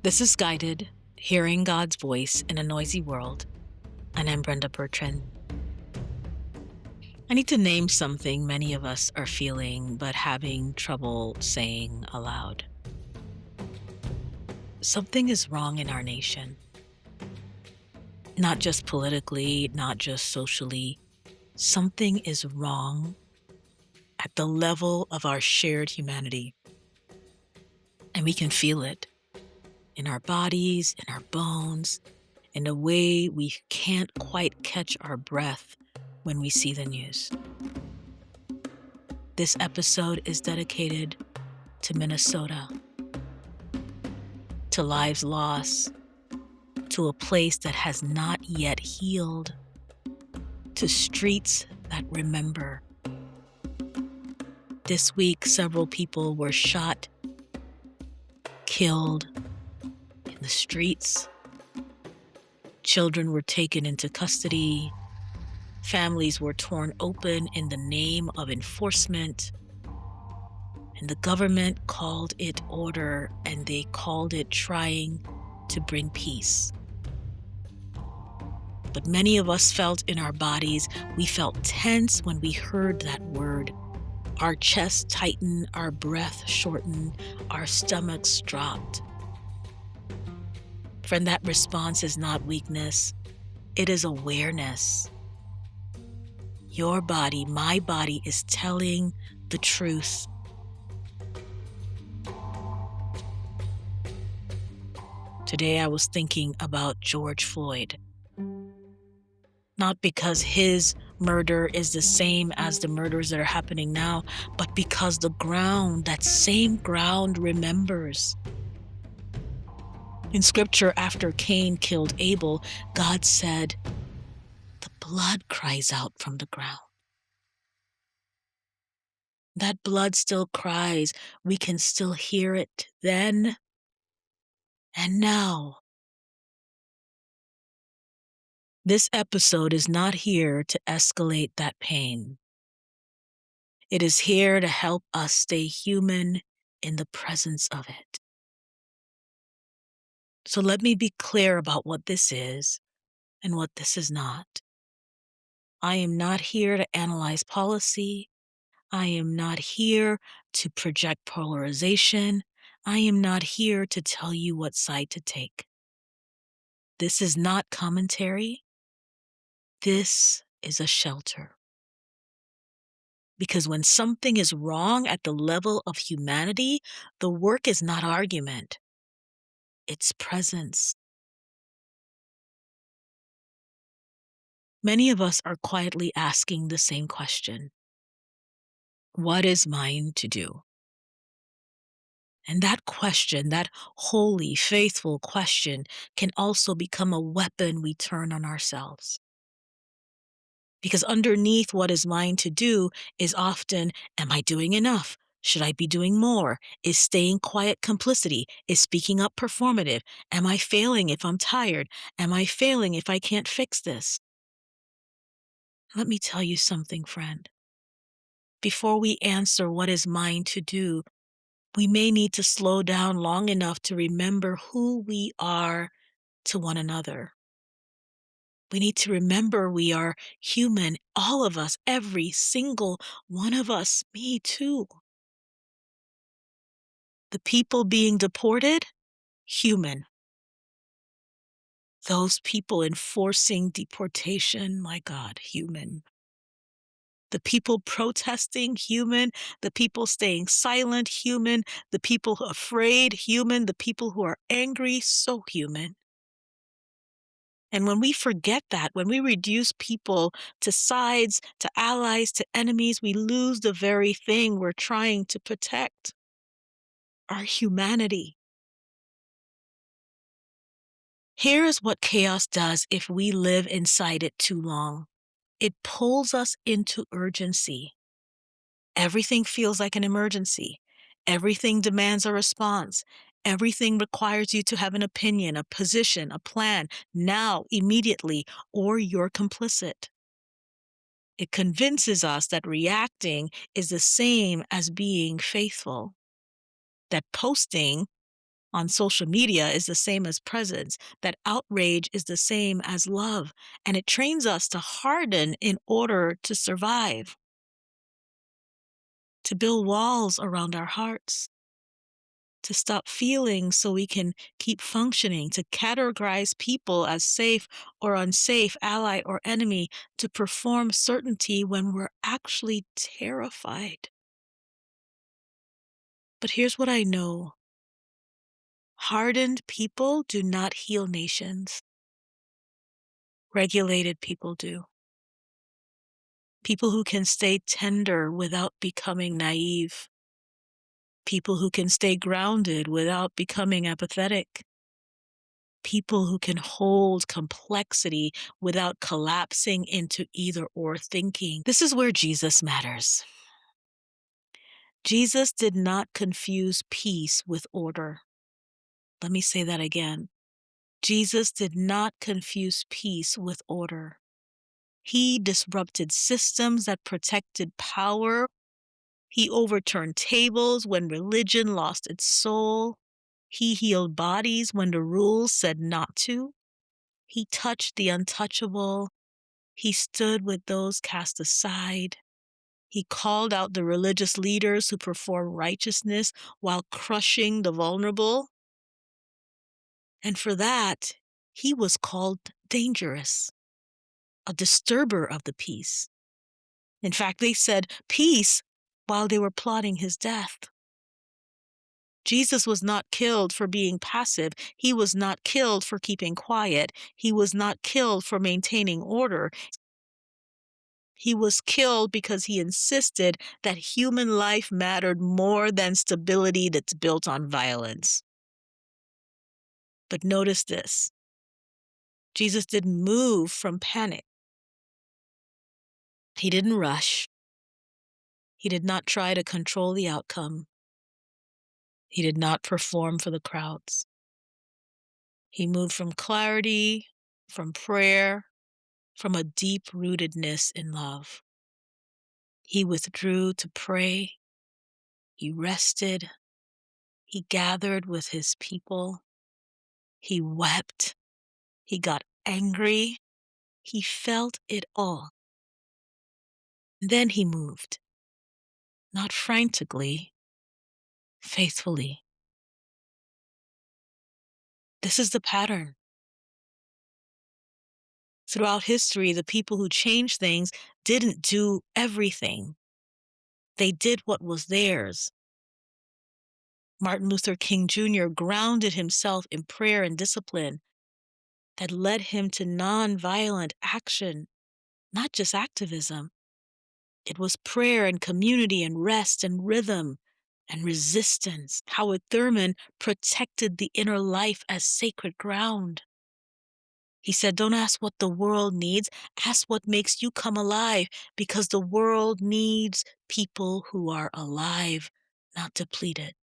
This is Guided, Hearing God's Voice in a Noisy World, and I'm Brenda Bertrand. I need to name something many of us are feeling but having trouble saying aloud. Something is wrong in our nation. Not just politically, not just socially. Something is wrong at the level of our shared humanity. And we can feel it in our bodies, in our bones, in a way we can't quite catch our breath when we see the news. This episode is dedicated to Minnesota, to lives lost, to a place that has not yet healed, to streets that remember. This week, several people were shot, killed in the streets. Children were taken into custody. Families were torn open in the name of enforcement. And the government called it order, and they called it trying to bring peace. But many of us felt in our bodies, we felt tense when we heard that word. Our chests tightened, our breath shortened, our stomachs dropped. Friend, that response is not weakness, it is awareness. Your body, my body, is telling the truth. Today I was thinking about George Floyd. Not because his murder is the same as the murders that are happening now, but because the ground, that same ground, remembers. In scripture, after Cain killed Abel, God said, "The blood cries out from the ground." That blood still cries. We can still hear it then and now. This episode is not here to escalate that pain. It is here to help us stay human in the presence of it. So let me be clear about what this is and what this is not. I am not here to analyze policy. I am not here to project polarization. I am not here to tell you what side to take. This is not commentary. This is a shelter. Because when something is wrong at the level of humanity, the work is not argument. It's presence. Many of us are quietly asking the same question. What is mine to do? And that question, that holy, faithful question, can also become a weapon we turn on ourselves. Because underneath what is mine to do is often, am I doing enough? Should I be doing more? Is staying quiet complicity? Is speaking up performative? Am I failing if I'm tired? Am I failing if I can't fix this? Let me tell you something, friend. Before we answer what is mine to do, we may need to slow down long enough to remember who we are to one another. We need to remember we are human, all of us, every single one of us, me too. The people being deported, human. Those people enforcing deportation, my God, human. The people protesting, human. The people staying silent, human. The people afraid, human. The people who are angry, so human. And when we forget that, when we reduce people to sides, to allies, to enemies, we lose the very thing we're trying to protect, our humanity. Here is what chaos does if we live inside it too long. It pulls us into urgency. Everything feels like an emergency. Everything demands a response. Everything requires you to have an opinion, a position, a plan, now, immediately, or you're complicit. It convinces us that reacting is the same as being faithful, that posting on social media is the same as presence, that outrage is the same as love, and it trains us to harden in order to survive, to build walls around our hearts, to stop feeling so we can keep functioning, to categorize people as safe or unsafe, ally or enemy, to perform certainty when we're actually terrified. But here's what I know: hardened people do not heal nations, regulated people do. People who can stay tender without becoming naive. People who can stay grounded without becoming apathetic. People who can hold complexity without collapsing into either or thinking. This is where Jesus matters. Jesus did not confuse peace with order. Let me say that again. Jesus did not confuse peace with order. He disrupted systems that protected power. He overturned tables when religion lost its soul. He healed bodies when the rules said not to. He touched the untouchable. He stood with those cast aside. He called out the religious leaders who performed righteousness while crushing the vulnerable. And for that, he was called dangerous, a disturber of the peace. In fact, they said peace while they were plotting his death. Jesus was not killed for being passive. He was not killed for keeping quiet. He was not killed for maintaining order. He was killed because he insisted that human life mattered more than stability that's built on violence. But notice this: Jesus didn't move from panic. He didn't rush. He did not try to control the outcome. He did not perform for the crowds. He moved from clarity, from prayer, from a deep rootedness in love. He withdrew to pray. He rested. He gathered with his people. He wept. He got angry. He felt it all. Then he moved, not frantically, faithfully. This is the pattern. Throughout history, the people who changed things didn't do everything. They did what was theirs. Martin Luther King Jr. grounded himself in prayer and discipline that led him to nonviolent action, not just activism. It was prayer and community and rest and rhythm and resistance. Howard Thurman protected the inner life as sacred ground. He said, don't ask what the world needs, ask what makes you come alive, because the world needs people who are alive, not depleted.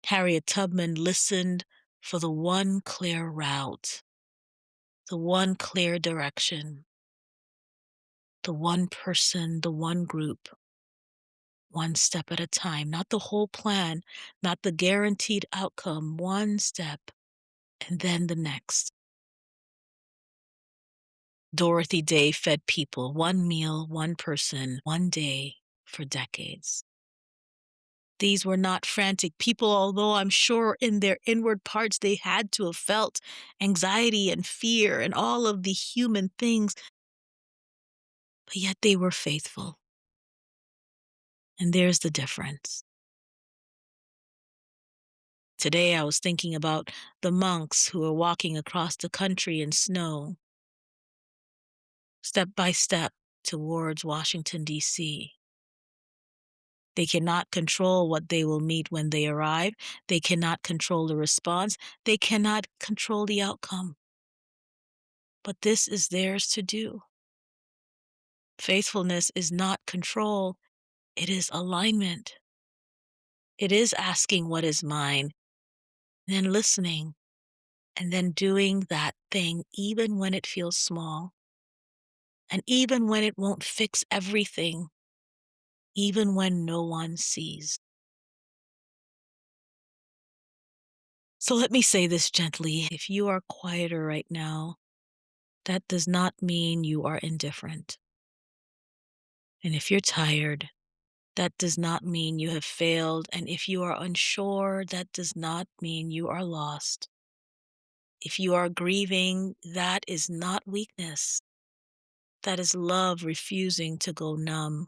Harriet Tubman listened for the one clear route, the one clear direction, the one person, the one group, one step at a time, not the whole plan, not the guaranteed outcome, one step, and then the next. Dorothy Day fed people one meal, one person, one day for decades. These were not frantic people, although I'm sure in their inward parts they had to have felt anxiety and fear and all of the human things, but yet they were faithful. And there's the difference. Today I was thinking about the monks who are walking across the country in snow, step by step towards Washington, D.C. They cannot control what they will meet when they arrive. They cannot control the response. They cannot control the outcome. But this is theirs to do. Faithfulness is not control. It is alignment. It is asking what is mine, then listening, and then doing that thing even when it feels small, and even when it won't fix everything, even when no one sees. So let me say this gently. If you are quieter right now, that does not mean you are indifferent. And if you're tired, that does not mean you have failed. And if you are unsure, that does not mean you are lost. If you are grieving, that is not weakness. That is love refusing to go numb.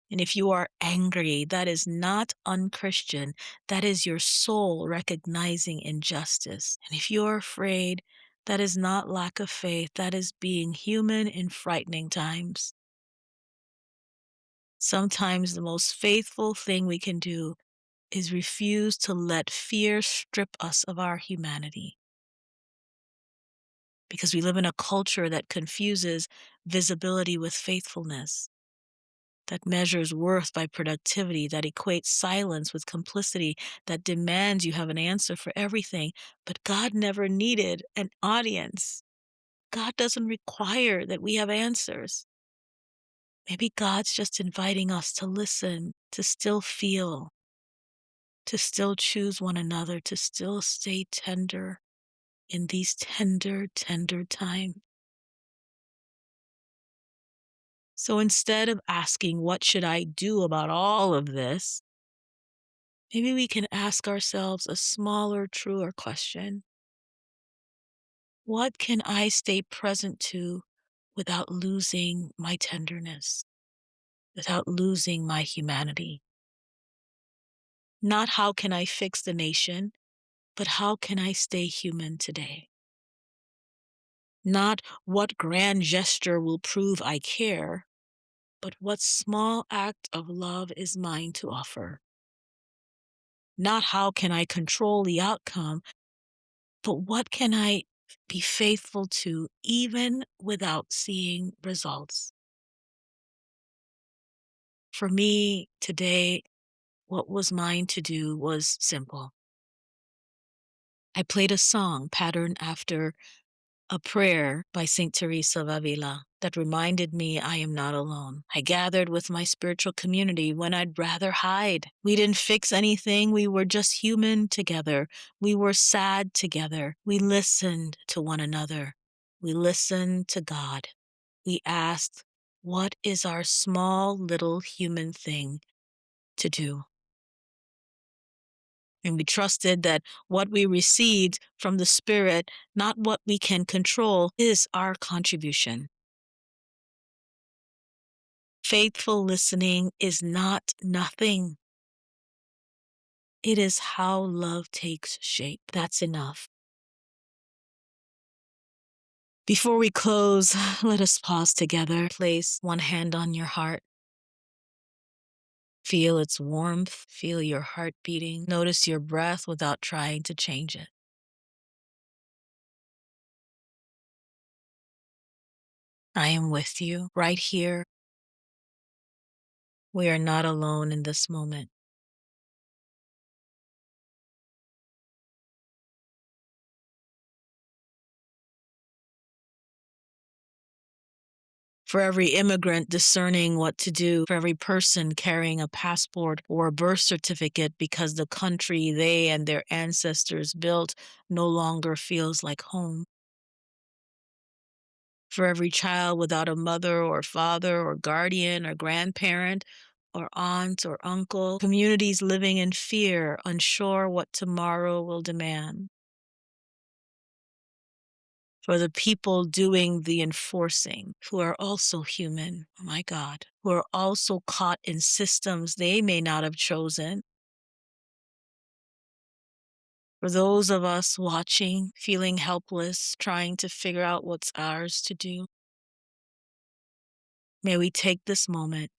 And if you are angry, that is not unchristian. That is your soul recognizing injustice. And if you're afraid, that is not lack of faith. That is being human in frightening times. Sometimes the most faithful thing we can do is refuse to let fear strip us of our humanity. Because we live in a culture that confuses visibility with faithfulness, that measures worth by productivity, that equates silence with complicity, that demands you have an answer for everything. But God never needed an audience. God doesn't require that we have answers. Maybe God's just inviting us to listen, to still feel, to still choose one another, to still stay tender in these tender, tender times. So instead of asking, what should I do about all of this? Maybe we can ask ourselves a smaller, truer question. What can I stay present to without losing my tenderness, without losing my humanity? Not how can I fix the nation, but how can I stay human today? Not what grand gesture will prove I care, but what small act of love is mine to offer. Not how can I control the outcome, but what can I be faithful to even without seeing results? For me today, what was mine to do was simple. I played a song patterned after a prayer by Saint Teresa of Avila that reminded me I am not alone. I gathered with my spiritual community when I'd rather hide. We didn't fix anything. We were just human together. We were sad together. We listened to one another. We listened to God. We asked, what is our small little human thing to do? And we trusted that what we received from the Spirit, not what we can control, is our contribution. Faithful listening is not nothing. It is how love takes shape. That's enough. Before we close, let us pause together. Place one hand on your heart. Feel its warmth. Feel your heart beating. Notice your breath without trying to change it. I am with you right here. We are not alone in this moment. For every immigrant discerning what to do, for every person carrying a passport or a birth certificate because the country they and their ancestors built no longer feels like home. For every child without a mother or father or guardian or grandparent or aunt or uncle, communities living in fear, unsure what tomorrow will demand. For the people doing the enforcing, who are also human, oh my God, who are also caught in systems they may not have chosen. For those of us watching, feeling helpless, trying to figure out what's ours to do, may we take this moment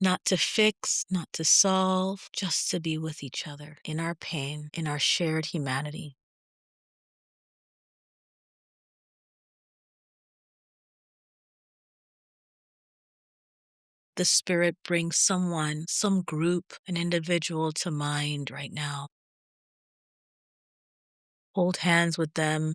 not to fix, not to solve, just to be with each other in our pain, in our shared humanity. The Spirit brings someone, some group, an individual to mind right now. Hold hands with them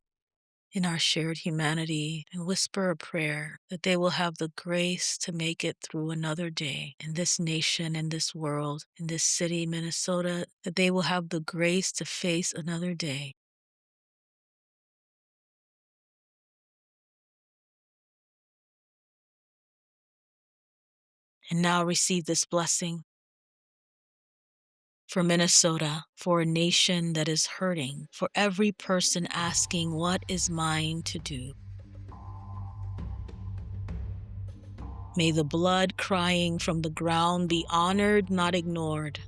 in our shared humanity and whisper a prayer that they will have the grace to make it through another day in this nation, in this world, in this city, Minnesota, that they will have the grace to face another day. And now receive this blessing for Minnesota, for a nation that is hurting, for every person asking, what is mine to do? May the blood crying from the ground be honored, not ignored.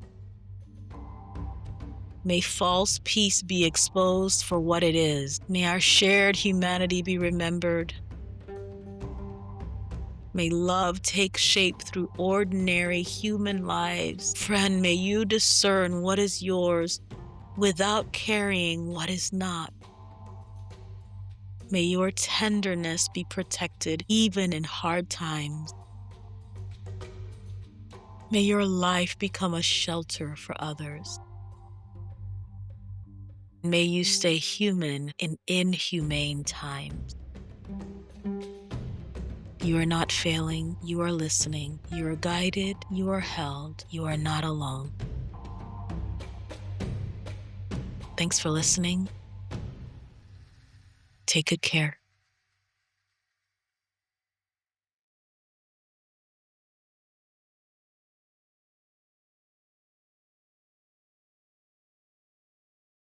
May false peace be exposed for what it is. May our shared humanity be remembered. May love take shape through ordinary human lives. Friend, may you discern what is yours without carrying what is not. May your tenderness be protected even in hard times. May your life become a shelter for others. May you stay human in inhumane times. You are not failing, you are listening, you are guided, you are held, you are not alone. Thanks for listening. Take good care.